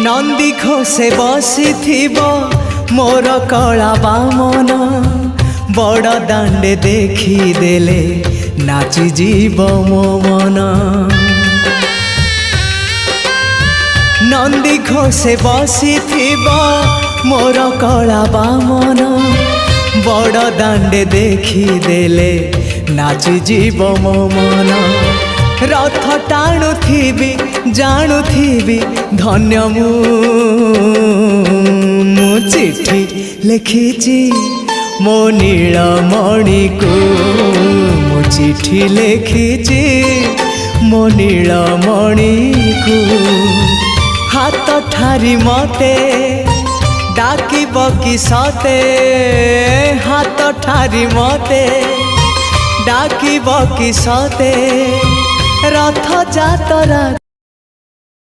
नंदी घोषे बसी मोर कला बामन बड़ दांडे देखी देले नाची जीव मो मन। नंदी घोषे बसी मोर कला बामन बड़ दांडे देखी देले नाची जीव मो मन। रथ टाणुथिबी जाणुथिबी धन्य मु चिट्ठी लिखिची मो नीलमणि को मु चिट्ठी लिखिची मो नीलमणि को। हाथ ठारी मते डाकिब कि सते हाथ ठारी मते डाकिब कि सते रथ जातरा।